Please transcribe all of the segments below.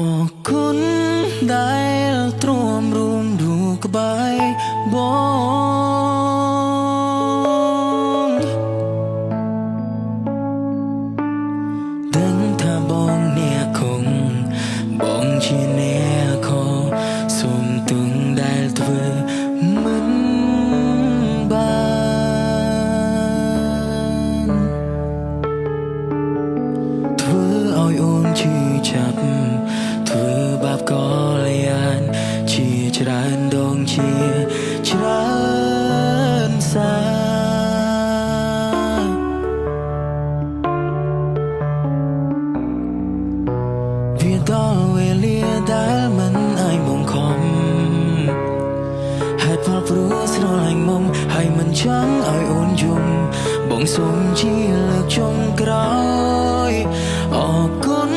អរគុណដែលទ្រាំរួមរូបក្បែរបងដឹងថាបងអ្នកគង់បងជាអ្នកខសូមទុំដែលធ្វើមិនបានធ្វើឲ្យអូនឈឺចាប់ធ្វើបាបក៏លានជាច្រើនដងជាច្រើនសាវាដល់វេលាដែលមិនអាចបង្ខំហេតុផលព្រោះស្រឡាញ់មុំហើយមិនចង់ឲ្យអូនយំបងសូមជាលើកចុងក្រោយអរគុណ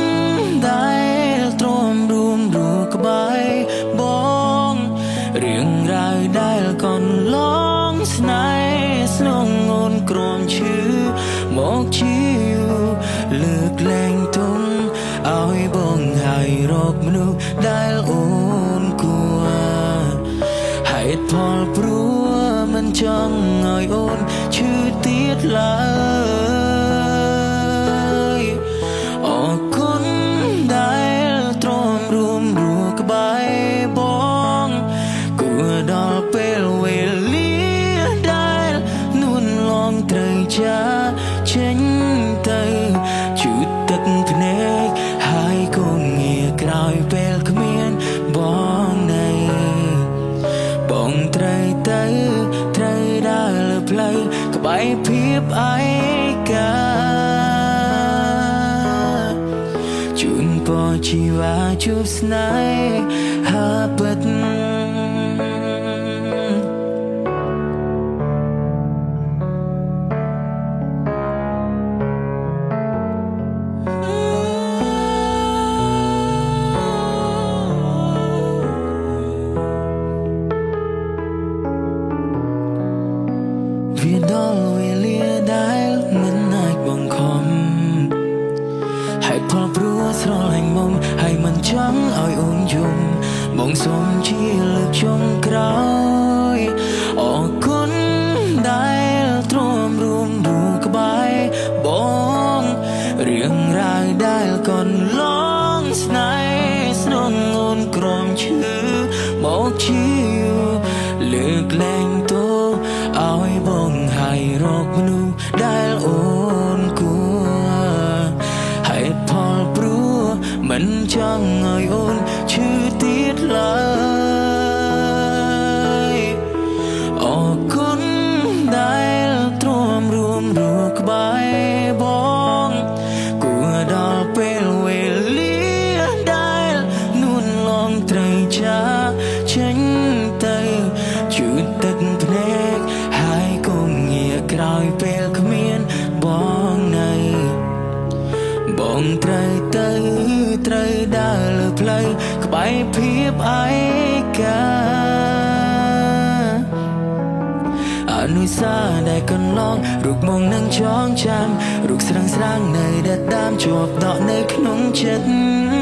ដែលទ្រាំរួមរូបក្បែរបងរឿងរ៉ាវដែលកន្លងស្នេហ៍ស្នងអូនក្រំឈឺមកជាលើកលែងទុំឲ្យបងហើយរកមនុស្សដែលអូនគួរហេតុផលព្រោះមិនចង់ឲ្យអូនឈឺទៀតឡើយអរគុណដែលទ្រាំរួមរូបក្បែរបងគួរដល់ពេលវេលាដែលនួនឡងត្រូវចាចេញទៅជូតទឹកភ្នែកហើយគង់ងារក្រោយពេលគ្មានបងនៅបងត្រូវទៅត្រូវដើរលើផ្លូវក្បែរភាពឯកាជូនពរជីវ៉ាជួបស្នេហាពិតវាដល់វេលាដែលមិនអាចបង្ខំហេតុផលព្រោះស្រឡាញ់មុំហើយមិនចង់ឲ្យអូនយំបងសូមជាលើកចុងក្រោយអរគុណដែលទ្រាំរួមរូបក្បែរបងរឿងរ៉ាវដែលកន្លងស្នេហ៍ស្នងអូនក្រំឈឺមកជាលើកលែងទោឲ្យបងហើយរកមនុស្សដែលអូនគួរហេតុផលព្រោះមិនចង់ឲ្យអូនឈឺទៀតឡើយអរគុណដែលទ្រាំរួមរូបក្បែរបងគួរដល់ពេលវេលាដែលនួនឡងត្រូវចាចេញទៅជូតទឹកភ្នែកហើយគង់ងារក្រោយពេលគ្មានបងនៅបងត្រូវទៅត្រូវដើរលើផ្លូវក្បែរភាពឯកាអនុស្សាវរីយ៍ដែលកន្លងរូបមកនឹងចងចាំរូបស្រាំងស្រាំងនៅដដាមជាប់ដកនៅក្នុងចិត្ត